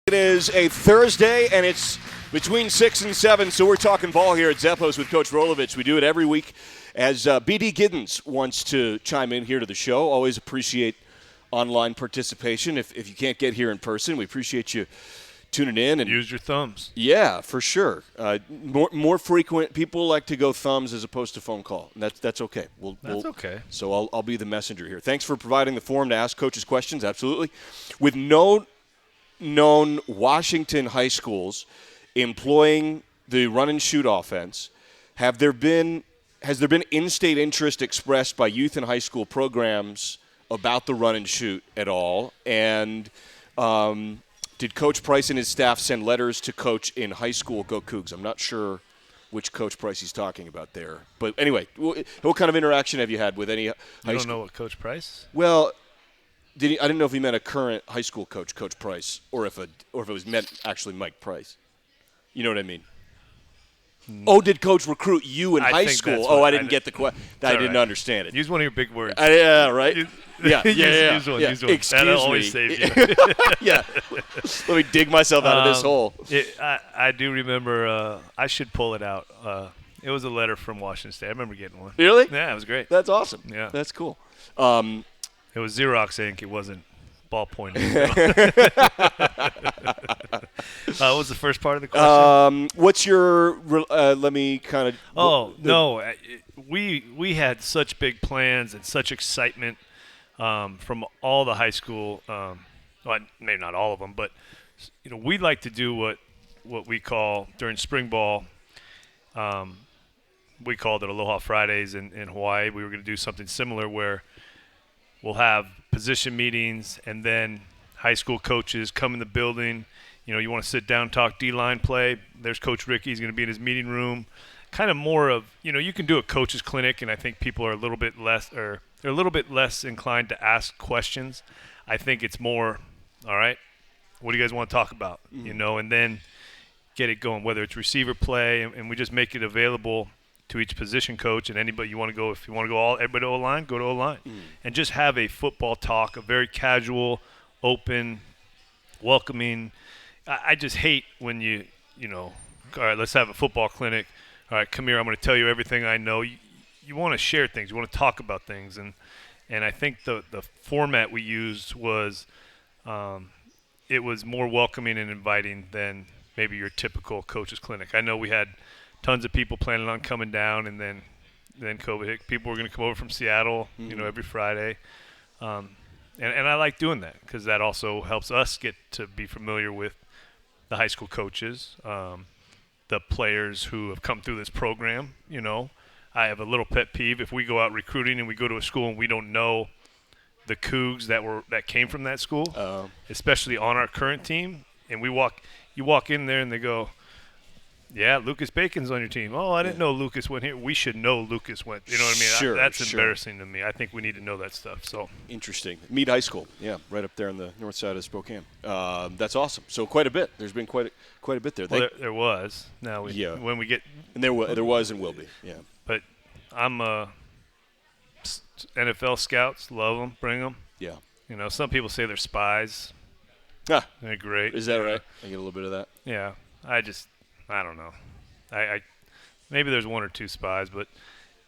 Speaker 2: It is a Thursday, and it's between 6 and 7, so we're talking ball here at Zeppo's with Coach Rolovich. We do it every week as BD Giddens wants to chime in here to the show. Always appreciate online participation. If you can't get here in person, we appreciate you tuning in. And
Speaker 3: use your thumbs.
Speaker 2: Yeah, for sure. More frequent. People like to go thumbs as opposed to phone call. And that's okay.
Speaker 3: That's okay.
Speaker 2: So I'll be the messenger here. Thanks for providing the forum to ask coaches questions. Absolutely. With no known Washington high schools employing the run and shoot offense, has there been in-state interest expressed by youth and high school programs about the run and shoot at all? And did Coach Price and his staff send letters to coach in high school Go Cougs? I'm not sure which Coach Price he's talking about there. But anyway, what kind of interaction have you had with any high school?
Speaker 3: You don't know what Coach Price?
Speaker 2: Well, I didn't know if he meant a current high school coach, Coach Price, or if it was meant actually Mike Price. You know what I mean? Oh, did Coach recruit you in high school? I didn't get the question. I didn't understand it.
Speaker 3: Use one of your big words.
Speaker 2: Yeah, right? Yeah.
Speaker 3: Use one.
Speaker 2: Excuse
Speaker 3: That'll
Speaker 2: me.
Speaker 3: always save you.
Speaker 2: Yeah. Let me dig myself out of this hole.
Speaker 3: I do remember, I should pull it out. It was a letter from Washington State. I remember getting one.
Speaker 2: Really?
Speaker 3: Yeah, it was great.
Speaker 2: That's awesome.
Speaker 3: Yeah.
Speaker 2: That's cool.
Speaker 3: It was Xerox ink. It wasn't ballpoint. What was the first part of the question?
Speaker 2: What's your? Let me kind of.
Speaker 3: No, we had such big plans and such excitement from all the high school. Well, maybe not all of them, but we like to do what we call during spring ball. We called it Aloha Fridays in Hawaii. We were going to do something similar where we'll have position meetings and then high school coaches come in the building. You want to sit down, talk D-line play. There's Coach Ricky. He's going to be in his meeting room. Kind of more of, you can do a coach's clinic, and I think people are a little bit less inclined to ask questions. I think it's more, all right, what do you guys want to talk about? And then get it going, whether it's receiver play, and we just make it available to each position coach and anybody you want to go. If you want to go everybody to O-line, go to O-line. And just have a football talk, a very casual, open, welcoming. I just hate when all right, let's have a football clinic. All right, come here, I'm going to tell you everything I know. You want to share things. You want to talk about things. And I think the format we used was it was more welcoming and inviting than maybe your typical coach's clinic. I know we had tons of people planning on coming down, and then COVID hit. People were going to come over from Seattle, every Friday. And I like doing that because that also helps us get to be familiar with the high school coaches, the players who have come through this program. I have a little pet peeve if we go out recruiting and we go to a school and we don't know the Cougs that came from that school, especially on our current team, and you walk in there and they go, yeah, Lucas Bacon's on your team. Oh, I didn't know Lucas went here. We should know Lucas went. You know what I mean?
Speaker 2: Sure,
Speaker 3: that's embarrassing to me. I think we need to know that stuff. So
Speaker 2: interesting. Meade High School, yeah, right up there on the north side of Spokane. That's awesome. So quite a bit. There's been quite a bit there.
Speaker 3: Well, there was. Now when we get
Speaker 2: and there was and will be. Yeah.
Speaker 3: But I'm NFL scouts. Love them. Bring them.
Speaker 2: Yeah.
Speaker 3: Some people say they're spies.
Speaker 2: Ah,
Speaker 3: they're great.
Speaker 2: Is that right? I get a little bit of that.
Speaker 3: Yeah. I don't know. I maybe there's one or two spies, but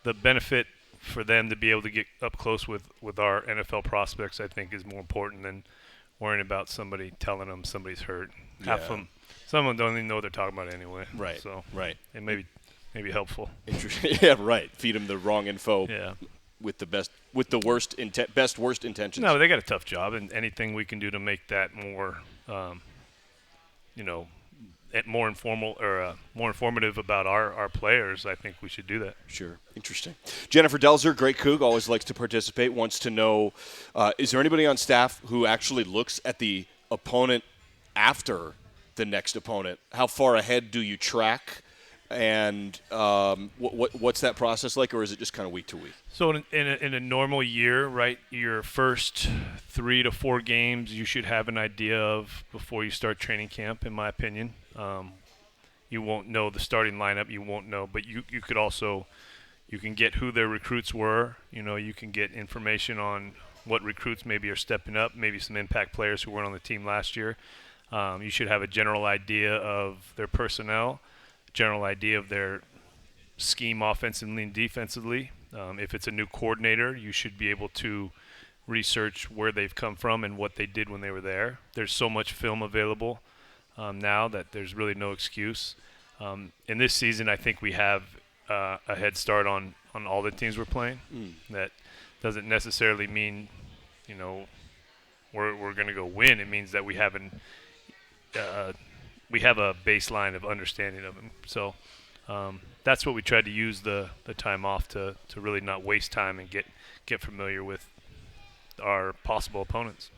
Speaker 3: the benefit for them to be able to get up close with our NFL prospects, I think, is more important than worrying about somebody telling them somebody's hurt.
Speaker 2: Yeah.
Speaker 3: Some of them don't even know what they're talking about anyway.
Speaker 2: Right.
Speaker 3: So
Speaker 2: right.
Speaker 3: It may be helpful.
Speaker 2: Interesting. Yeah. Right. Feed them the wrong info.
Speaker 3: Yeah.
Speaker 2: With the worst intentions.
Speaker 3: No, they got a tough job, and anything we can do to make that more, more informal or more informative about our players, I think we should do that.
Speaker 2: Sure. Interesting. Jennifer Delzer, great Coug, always likes to participate, wants to know, is there anybody on staff who actually looks at the opponent after the next opponent? How far ahead do you track? And what's that process like, or is it just kind of week to week?
Speaker 3: So in a normal year, right, your first 3 to 4 games you should have an idea of before you start training camp, in my opinion. You won't know the starting lineup. You won't know, but you could also you can get who their recruits were. You can get information on what recruits maybe are stepping up, maybe some impact players who weren't on the team last year. You should have a general idea of their personnel, general idea of their scheme offensively and defensively. If it's a new coordinator, you should be able to research where they've come from and what they did when they were there. There's so much film available now that there's really no excuse. In this season, I think we have a head start on all the teams we're playing. That doesn't necessarily mean, we're going to go win. It means that we have a baseline of understanding of them. So that's what we tried to use the time off to really not waste time and get familiar with our possible opponents.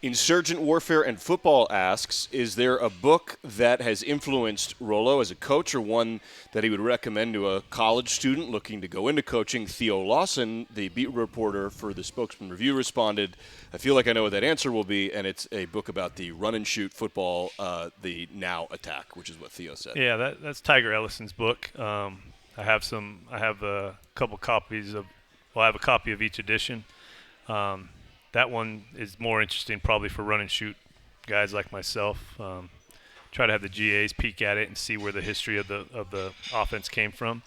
Speaker 2: Insurgent Warfare and Football asks, is there a book that has influenced Rolo as a coach, or one that he would recommend to a college student looking to go into coaching? Theo Lawson, the beat reporter for the Spokesman Review, responded, I feel like I know what that answer will be, and it's a book about the run-and-shoot football, the Now Attack, which is what Theo said.
Speaker 3: Yeah, that's Tiger Ellison's book. I have a couple copies of – well, I have a copy of each edition. That one is more interesting probably for run-and-shoot guys like myself. Try to have the GAs peek at it and see where the history of the offense came from.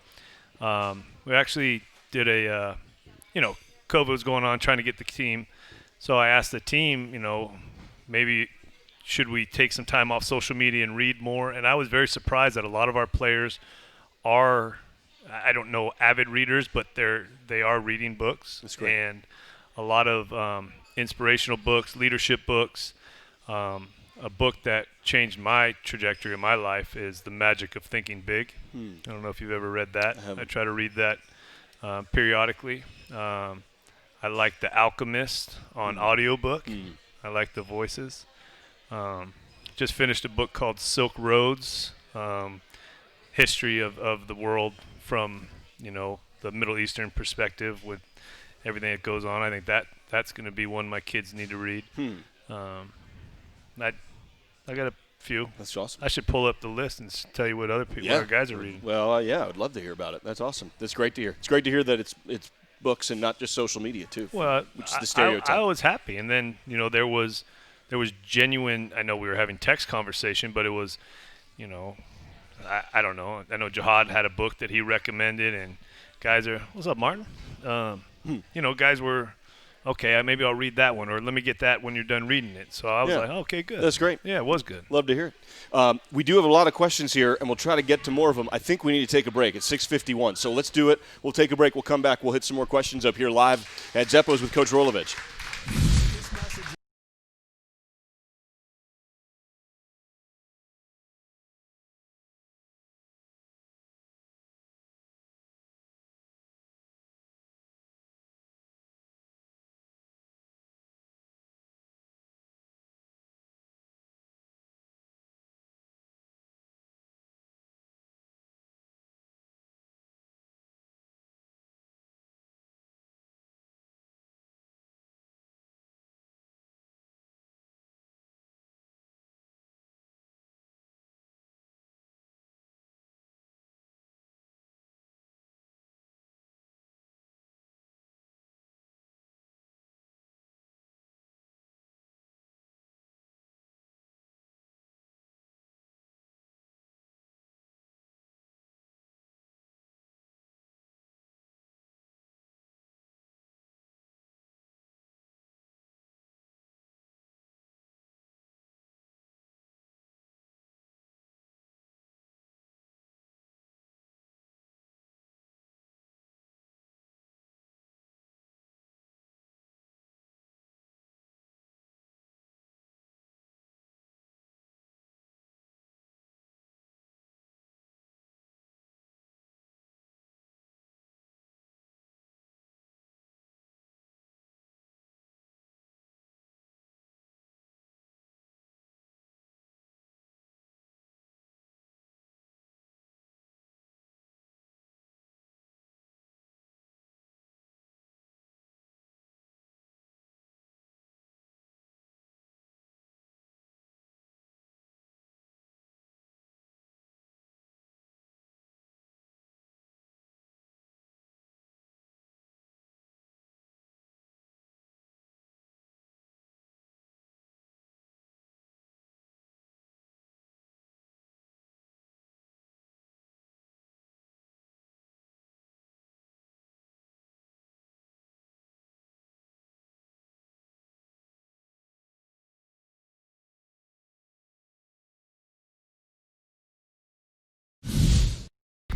Speaker 3: We actually did COVID was going on, trying to get the team So I asked the team, maybe should we take some time off social media and read more? And I was very surprised that a lot of our players are, I don't know, avid readers, but they are reading books.
Speaker 2: That's great.
Speaker 3: And a lot of inspirational books, leadership books. A book that changed my trajectory in my life is The Magic of Thinking Big. I don't know if you've ever read that. I try to read that periodically. I like The Alchemist on audiobook. I like the voices. Just finished a book called Silk Roads, history of the world from, the Middle Eastern perspective with everything that goes on. I think that's going to be one my kids need to read. I got a few.
Speaker 2: That's awesome.
Speaker 3: I should pull up the list and tell you what other people, what our guys are reading.
Speaker 2: Well, yeah, I would love to hear about it. That's awesome. That's great to hear. It's great to hear that it's books and not just social media too.
Speaker 3: Well,
Speaker 2: which is the stereotype.
Speaker 3: I was happy, and then there was genuine. I know we were having text conversation, but it was, I don't know. I know Jihad had a book that he recommended, and guys are, what's up, Martin? Guys were, okay, maybe I'll read that one, or let me get that when you're done reading it. So I was like, okay, good.
Speaker 2: That's great.
Speaker 3: Yeah, it was good.
Speaker 2: Love to hear it. We do have a lot of questions here, and we'll try to get to more of them. I think we need to take a break. It's 6:51, so let's do it. We'll take a break. We'll come back. We'll hit some more questions up here live at Zeppo's with Coach Rolovich.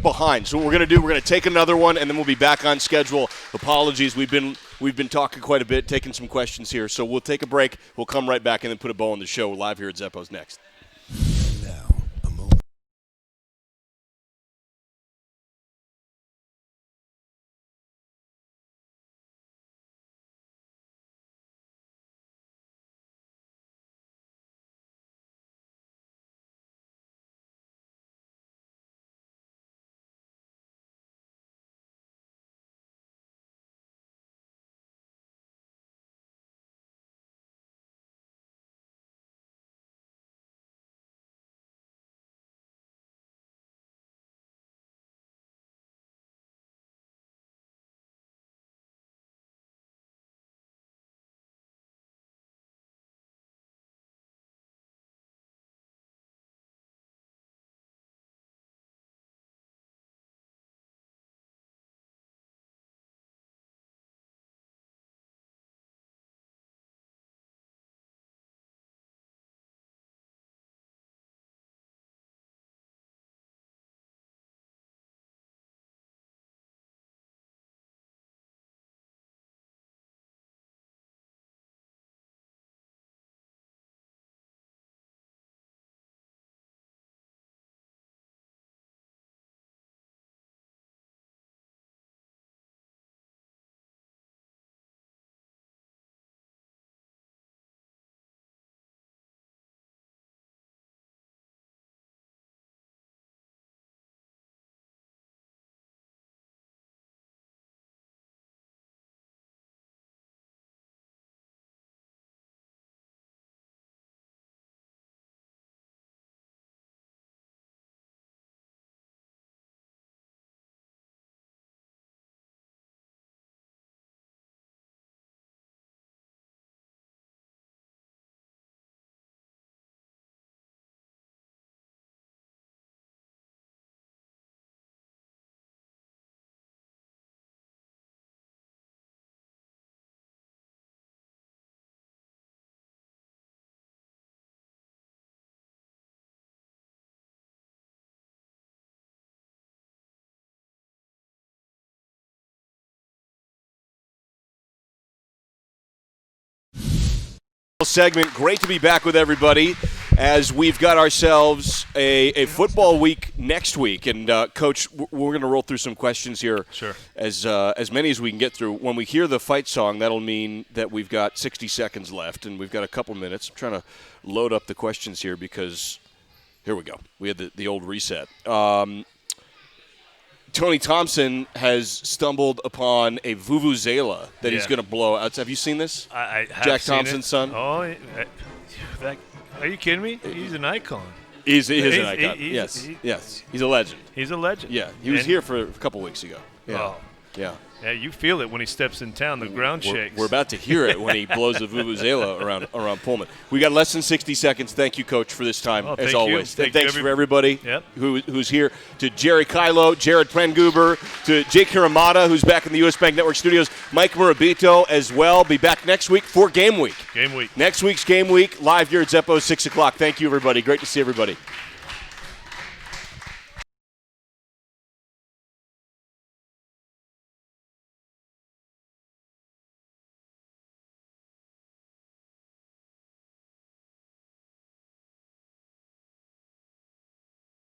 Speaker 2: Behind. So what we're going to do, we're going to take another one, and then we'll be back on schedule. Apologies, we've been talking quite a bit, taking some questions here. So we'll take a break. We'll come right back and then put a bow on the show. We're live here at Zeppo's next. Segment. Great to be back with everybody as we've got ourselves a football week next week. And, Coach, we're going to roll through some questions here.
Speaker 3: Sure.
Speaker 2: As many as we can get through. When we hear the fight song, that'll mean that we've got 60 seconds left, and we've got a couple minutes. I'm trying to load up the questions here because here we go. We had the old reset. Tony Thompson has stumbled upon a vuvuzela that he's going to blow out. Have you seen this?
Speaker 3: I have
Speaker 2: Jack
Speaker 3: seen
Speaker 2: Thompson's son?
Speaker 3: Oh, are you kidding me? He's an icon.
Speaker 2: He's an icon. Yes. He's a legend.
Speaker 3: He's a legend.
Speaker 2: Yeah, he was here for a couple weeks ago. Yeah.
Speaker 3: Oh.
Speaker 2: Yeah.
Speaker 3: Yeah, you feel it when he steps in town. The ground shakes.
Speaker 2: We're about to hear it when he blows the vuvuzela around Pullman. We got less than 60 seconds. Thank you, Coach, for this time, as always. Thanks for everybody who's here. To Jerry Kylo, Jared Prenguber, to Jake Hiramata, who's back in the U.S. Bank Network studios, Mike Murabito as well. Be back next week for Game Week.
Speaker 3: Game Week.
Speaker 2: Next week's Game Week, live here at Zeppo, 6 o'clock. Thank you, everybody. Great to see everybody.